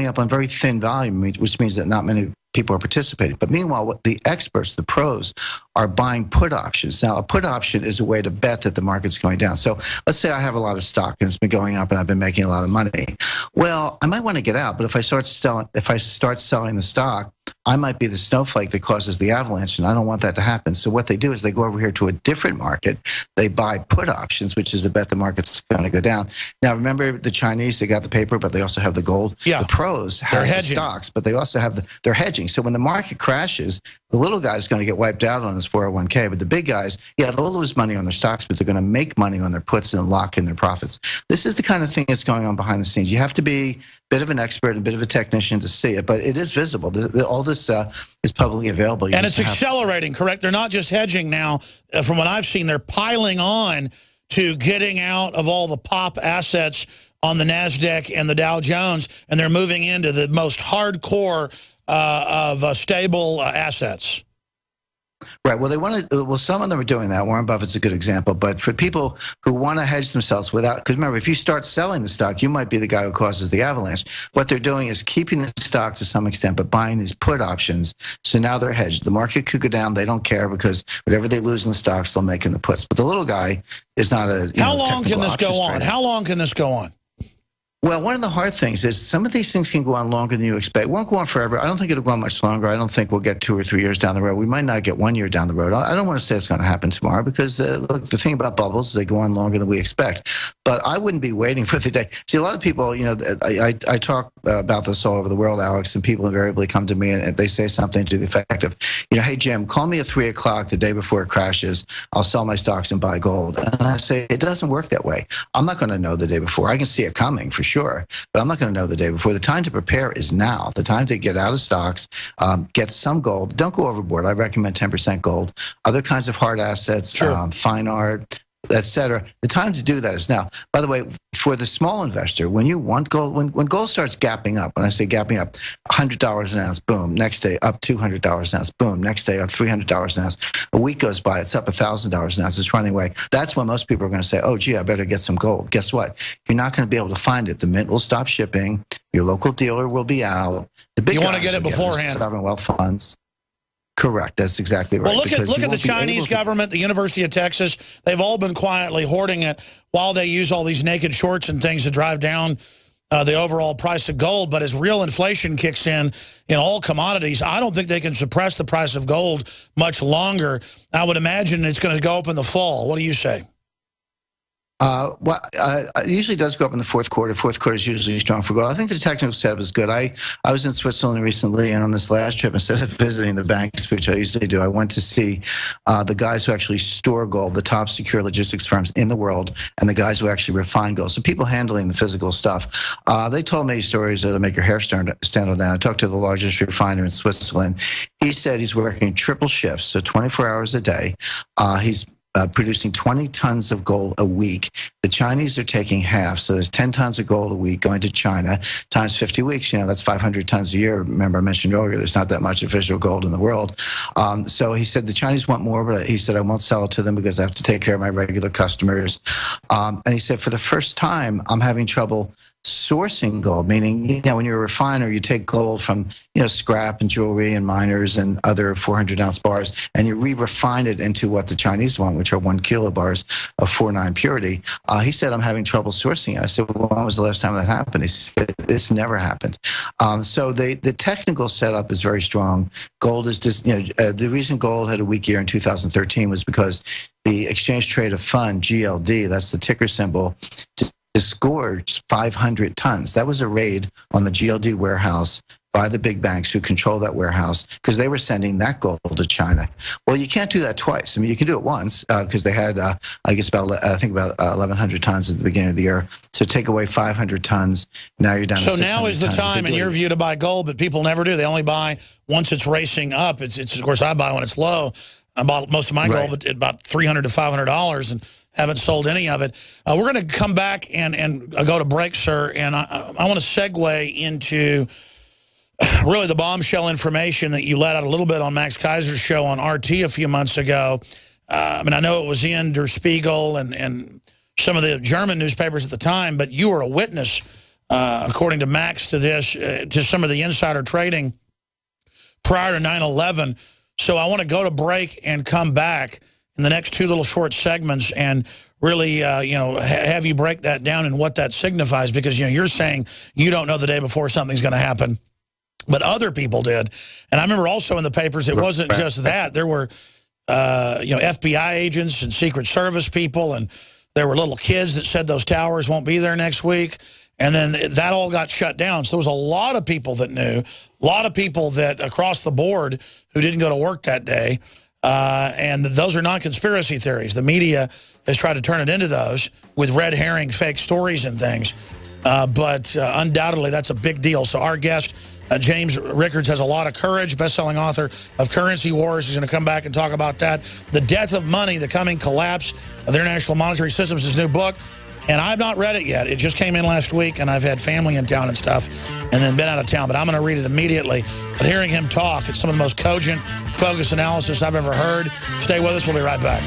up on very thin volume, which means that not many people are participating. But meanwhile, what the experts, the pros, are buying put options. Now, a put option is a way to bet that the market's going down. So let's say I have a lot of stock and it's been going up and I've been making a lot of money. Well, I might want to get out, but if I start selling the stock, I might be the snowflake that causes the avalanche, and I don't want that to happen. So what they do is they go over here to a different market. They buy put options, which is a bet the market's going to go down. Now, remember the Chinese, they got the paper, but they also have the gold. Yeah. The pros have the stocks, but they also have they're hedging. So when the market crashes, the little guy's going to get wiped out on his 401k, but the big guys, yeah, they'll lose money on their stocks, but they're going to make money on their puts and lock in their profits. This is the kind of thing that's going on behind the scenes. You have to be a bit of an expert and a bit of a technician to see it, but it is visible. All this is publicly available. And it's accelerating, correct? They're not just hedging now. From what I've seen, they're piling on to getting out of all the pop assets on the NASDAQ and the Dow Jones, and they're moving into the most hardcore of stable assets. Right. Well, they want to. Well, some of them are doing that. Warren Buffett's a good example. But for people who want to hedge themselves without, because remember, if you start selling the stock, you might be the guy who causes the avalanche. What they're doing is keeping the stock to some extent, but buying these put options. So now they're hedged. The market could go down. They don't care because whatever they lose in the stocks, they'll make in the puts. But the little guy is not a. How long can this go on? How long can this go on? Well, one of the hard things is some of these things can go on longer than you expect. It won't go on forever. I don't think it'll go on much longer. I don't think we'll get 2 or 3 years down the road. We might not get 1 year down the road. I don't want to say it's going to happen tomorrow because look, the thing about bubbles is they go on longer than we expect. But I wouldn't be waiting for the day. See, a lot of people, I talk about this all over the world, Alex, and people invariably come to me and they say something to the effect of, hey, Jim, call me at 3 o'clock the day before it crashes. I'll sell my stocks and buy gold. And I say, it doesn't work that way. I'm not going to know the day before. I can see it coming for sure, but I'm not going to know the day before. The time to prepare is now. The time to get out of stocks, get some gold. Don't go overboard. I recommend 10% gold. Other kinds of hard assets, sure. Fine art, etc. The time to do that is now. By the way, for the small investor, when you want gold, when gold starts gapping up, when I say gapping up, $100 an ounce, boom. Next day, up $200 an ounce, boom. Next day, up $300 an ounce. A week goes by, it's up $1,000 an ounce. It's running away. That's when most people are going to say, oh, gee, I better get some gold. Guess what? You're not going to be able to find it. The mint will stop shipping. Your local dealer will be out. The big you want to get it beforehand. Sovereign wealth funds. Correct. That's exactly right. Well, look at the Chinese government, the University of Texas. They've all been quietly hoarding it while they use all these naked shorts and things to drive down the overall price of gold. But as real inflation kicks in all commodities, I don't think they can suppress the price of gold much longer. I would imagine it's going to go up in the fall. What do you say? It usually does go up in the fourth quarter. Fourth quarter is usually strong for gold. I think the technical setup is good. I was in Switzerland recently, and on this last trip, instead of visiting the banks, which I usually do, I went to see the guys who actually store gold, the top secure logistics firms in the world, and the guys who actually refine gold. So people handling the physical stuff. They told me stories that'll make your hair stand on down. I talked to the largest refiner in Switzerland. He said he's working triple shifts, so 24 hours a day. He's producing 20 tons of gold a week. The Chinese are taking half, so there's 10 tons of gold a week going to China times 50 weeks. That's 500 tons a year. Remember, I mentioned earlier, there's not that much official gold in the world. So he said the Chinese want more, but he said I won't sell it to them because I have to take care of my regular customers. And he said for the first time, I'm having trouble sourcing gold, meaning, when you're a refiner, you take gold from, scrap and jewelry and miners and other 400-ounce bars, and you re-refine it into what the Chinese want, which are 1 kilobars of 4.9 purity. He said, I'm having trouble sourcing it. I said, well, when was the last time that happened? He said, this never happened. So the technical setup is very strong. Gold is just, the reason gold had a weak year in 2013 was because the Exchange Traded Fund, GLD, that's the ticker symbol, disgorged 500 tons. That was a raid on the GLD warehouse by the big banks who control that warehouse because they were sending that gold to China. Well, you can't do that twice. I mean, you can do it once because they had, I guess, about 1,100 tons at the beginning of the year. So take away 500 tons. Now you're down to 600 tons. So now is the time, in your view, to buy gold, but people never do. They only buy once it's racing up. It's of course, I buy when it's low. I bought most of my gold at about $300 to $500 and haven't sold any of it. We're going to come back and go to break, sir, and I want to segue into really the bombshell information that you let out a little bit on Max Kaiser's show on RT a few months ago. I know it was in Der Spiegel and some of the German newspapers at the time, but you were a witness according to Max, to this, to some of the insider trading prior to 9/11. So I want to go to break and come back in the next 2 little short segments and really, have you break that down and what that signifies, because, you're saying you don't know the day before something's going to happen, but other people did. And I remember also in the papers, it wasn't just that. There were, FBI agents and Secret Service people, and there were little kids that said those towers won't be there next week. And then that all got shut down. So there was a lot of people that knew, a lot of people that across the board who didn't go to work that day. And those are not conspiracy theories. The media has tried to turn it into those with red herring fake stories and things. But undoubtedly, that's a big deal. So our guest, James Rickards, has a lot of courage, best-selling author of Currency Wars. He's going to come back and talk about that. The Death of Money, the Coming Collapse of the International Monetary System is his new book. And I've not read it yet. It just came in last week, and I've had family in town and stuff, and then been out of town. But I'm going to read it immediately. But hearing him talk, it's some of the most cogent, focused analysis I've ever heard. Stay with us. We'll be right back.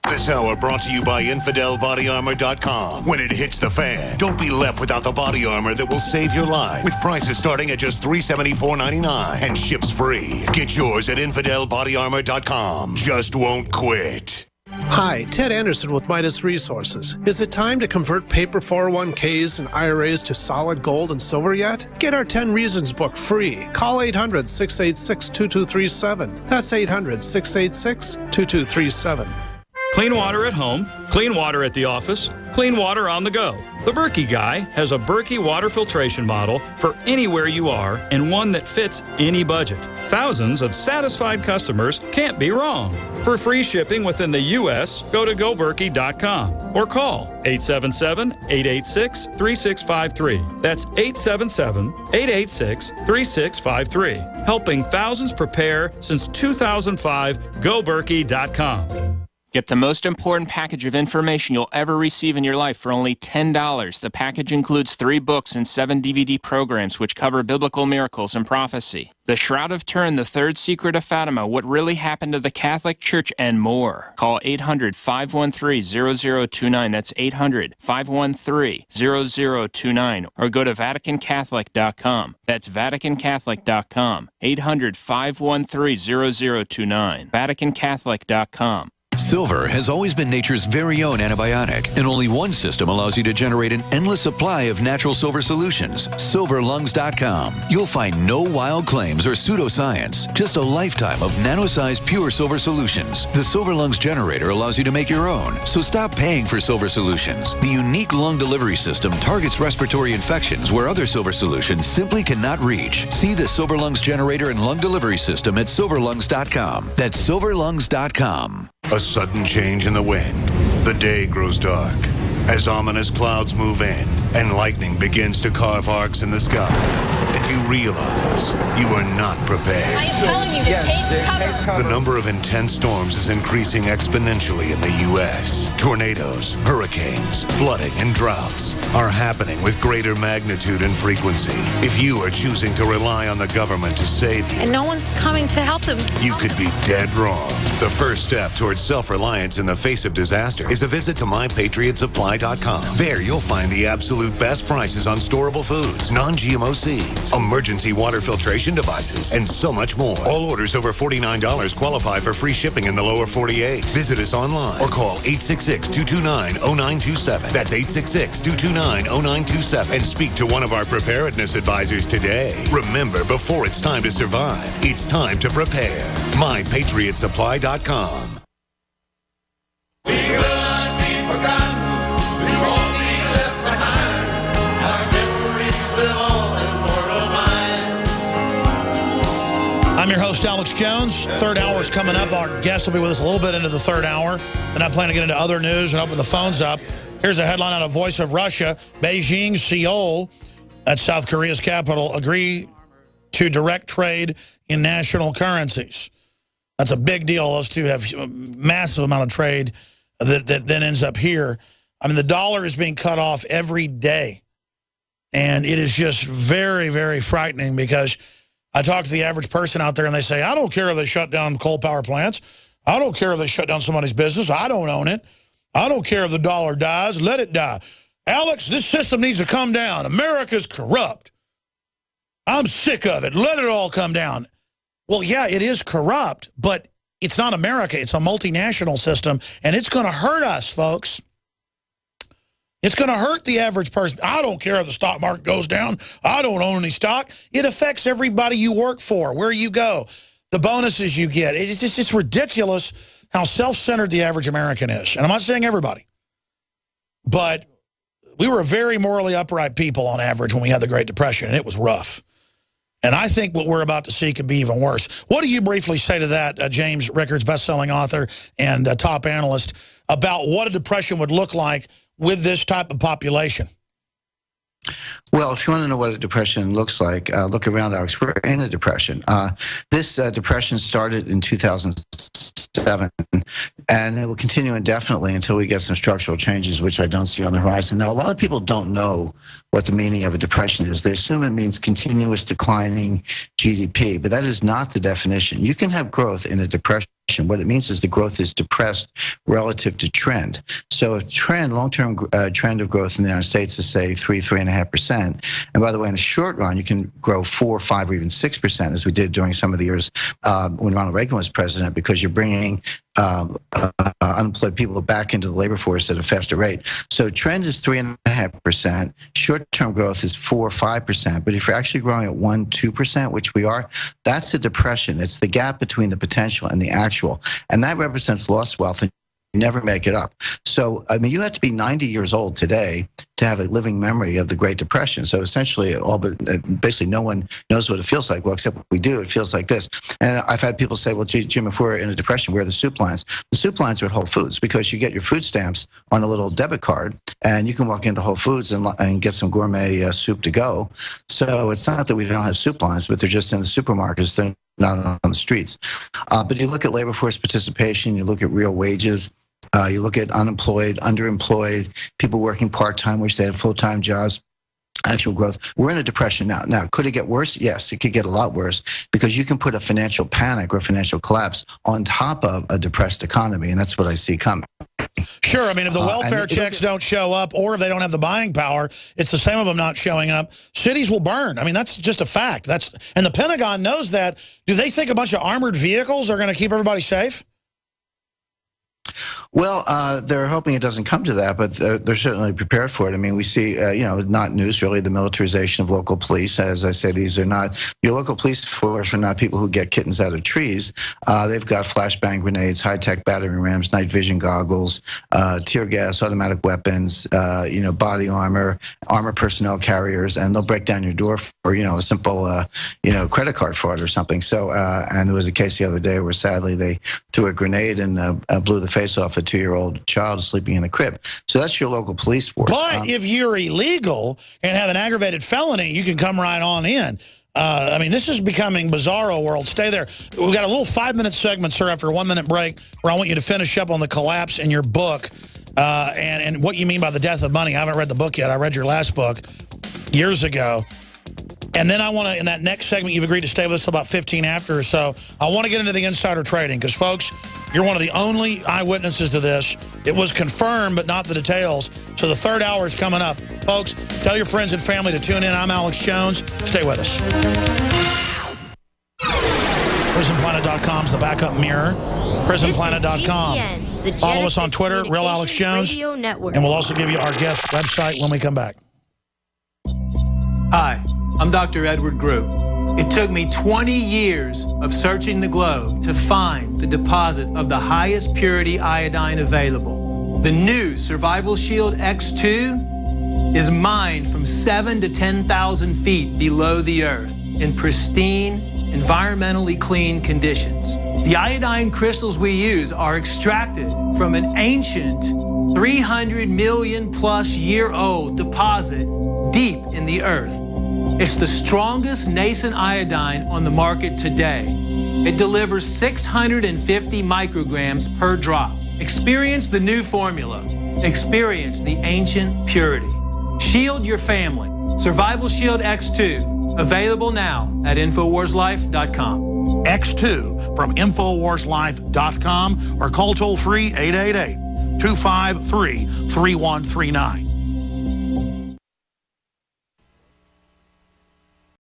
This hour brought to you by InfidelBodyArmor.com. When it hits the fan, don't be left without the body armor that will save your life. With prices starting at just $374.99 and ships free. Get yours at InfidelBodyArmor.com. Just won't quit. Hi, Ted Anderson with Midas Resources. Is it time to convert paper 401ks and IRAs to solid gold and silver yet? Get our 10 Reasons book free. Call 800-686-2237. That's 800-686-2237. Clean water at home, clean water at the office, clean water on the go. The Berkey Guy has a Berkey water filtration model for anywhere you are and one that fits any budget. Thousands of satisfied customers can't be wrong. For free shipping within the U.S., go to goberkey.com or call 877-886-3653. That's 877-886-3653. Helping thousands prepare since 2005, goberkey.com. Get the most important package of information you'll ever receive in your life for only $10. The package includes 3 books and 7 DVD programs which cover biblical miracles and prophecy. The Shroud of Turin, The Third Secret of Fatima, What Really Happened to the Catholic Church, and more. Call 800-513-0029. That's 800-513-0029. Or go to VaticanCatholic.com. That's VaticanCatholic.com. 800-513-0029. VaticanCatholic.com. Silver has always been nature's very own antibiotic, and only one system allows you to generate an endless supply of natural silver solutions. SilverLungs.com. You'll find no wild claims or pseudoscience, just a lifetime of nano-sized pure silver solutions. The Silver Lungs generator allows you to make your own, so stop paying for silver solutions. The unique lung delivery system targets respiratory infections where other silver solutions simply cannot reach. See the Silver Lungs generator and lung delivery system at SilverLungs.com. That's SilverLungs.com. A sudden change in the wind. The day grows dark as ominous clouds move in and lightning begins to carve arcs in the sky. And you realize you are not prepared. I am telling you to take cover. The number of intense storms is increasing exponentially in the U.S. Tornadoes, hurricanes, flooding, and droughts are happening with greater magnitude and frequency. If you are choosing to rely on the government to save you, And no one's coming to help them. you could be dead wrong. The first step towards self-reliance in the face of disaster is a visit to MyPatriotSupply.com. There you'll find the absolute best prices on storable foods, non-GMO seeds, emergency water filtration devices, and so much more. All orders over $49 qualify for free shipping in the lower 48. Visit us online or call 866-229-0927. That's 866-229-0927 and speak to one of our preparedness advisors today. Remember, before it's time to survive, it's time to prepare. MyPatriotSupply.com. We will not be forgotten. We won't be left behind. Our memories live on in mortal mind. I'm your host, Alex Jones. Third hour is coming up. Our guest will be with us a little bit into the third hour. Then I plan to get into other news and open the phones up. Here's a headline out of Voice of Russia. Beijing, Seoul, that's South Korea's capital, agree to direct trade in national currencies. That's a big deal. Those two have a massive amount of trade that then ends up here. I mean, the dollar is being cut off every day. And it is just very, very frightening because I talk to the average person out there and they say, I don't care if they shut down coal power plants. I don't care if they shut down somebody's business. I don't own it. I don't care if the dollar dies. Let it die. Alex, this system needs to come down. America's corrupt. I'm sick of it. Let it all come down. Well, yeah, it is corrupt, but it's not America. It's a multinational system, and it's going to hurt us, folks. It's going to hurt the average person. I don't care if the stock market goes down. I don't own any stock. It affects everybody you work for, where you go, the bonuses you get. It's ridiculous how self-centered the average American is. And I'm not saying everybody, but we were very morally upright people on average when we had the Great Depression, and it was rough. And I think what we're about to see could be even worse. What do you briefly say to that, James Rickards, best-selling author and top analyst, about what a depression would look like with this type of population? Well, if you want to know what a depression looks like, look around, Alex. We're in a depression. This depression started in 2007, and it will continue indefinitely until we get some structural changes, which I don't see on the horizon. Now, a lot of people don't know what the meaning of a depression is. They assume it means continuous declining GDP, but that is not the definition. You can have growth in a depression. What it means is the growth is depressed relative to trend. So a trend, long-term trend of growth in the United States is, say, 3.5%. And by the way, in the short run, you can grow 4, 5, or even 6%, as we did during some of the years when Ronald Reagan was president, because you're bringing unemployed people back into the labor force at a faster rate. So trend is 3.5%. Short-term growth is 4 or 5%. But if you're actually growing at 1, 2%, which we are, that's a depression. It's the gap between the potential and the actual. And that represents lost wealth, and you never make it up. So, I mean, you have to be 90 years old today to have a living memory of the Great Depression. So essentially, basically no one knows what it feels like. Well, except we do. It feels like this. And I've had people say, well, gee, Jim, if we're in a depression, where are the soup lines? The soup lines are at Whole Foods, because you get your food stamps on a little debit card, and you can walk into Whole Foods and get some gourmet soup to go. So it's not that we don't have soup lines, but they're just in the supermarkets. They're not on the streets. But you look at labor force participation, you look at real wages, you look at unemployed, underemployed, people working part-time, which they have full-time jobs, actual growth. We're in a depression now. Now, could it get worse? Yes, it could get a lot worse, because you can put a financial panic or financial collapse on top of a depressed economy, and that's what I see coming. Sure. I mean, if the welfare checks don't show up, or if they don't have the buying power, it's the same of them not showing up. Cities will burn. I mean, that's just a fact. And the Pentagon knows that. Do they think a bunch of armored vehicles are going to keep everybody safe? Well, they're hoping it doesn't come to that, but they're certainly prepared for it. I mean, we see, not news really, the militarization of local police. As I say, these are not, your local police force are not people who get kittens out of trees. They've got flashbang grenades, high-tech battering rams, night vision goggles, tear gas, automatic weapons, body armor, armor personnel carriers, and they'll break down your door for, a simple, credit card fraud or something. So, and there was a case the other day where sadly they threw a grenade and blew the face off a 2-year-old child sleeping in a crib. So that's your local police force. But if you're illegal and have an aggravated felony, you can come right on in. I mean, this is becoming bizarro world. Stay there. We've got a little 5-minute segment, sir, after a 1-minute break, where I want you to finish up on the collapse in your book and what you mean by the death of money. I haven't read the book yet. I read your last book years ago. And then I want to, in that next segment, you've agreed to stay with us till about 15 after or so. I want to get into the insider trading, because, folks, you're one of the only eyewitnesses to this. It was confirmed, but not the details. So the third hour is coming up. Folks, tell your friends and family to tune in. I'm Alex Jones. Stay with us. PrisonPlanet.com is the backup mirror. PrisonPlanet.com. Follow us on Twitter, Real Alex Jones. And we'll also give you our guest website when we come back. Hi, I'm Dr. Edward Group. It took me 20 years of searching the globe to find the deposit of the highest purity iodine available. The new Survival Shield X2 is mined from 7,000 to 10,000 feet below the earth in pristine, environmentally clean conditions. The iodine crystals we use are extracted from an ancient 300 million plus year old deposit deep in the earth. It's the strongest nascent iodine on the market today. It delivers 650 micrograms per drop. Experience the new formula. Experience the ancient purity. Shield your family. Survival Shield X2. Available now at InfoWarsLife.com. X2 from InfoWarsLife.com or call toll-free 888-253-3139.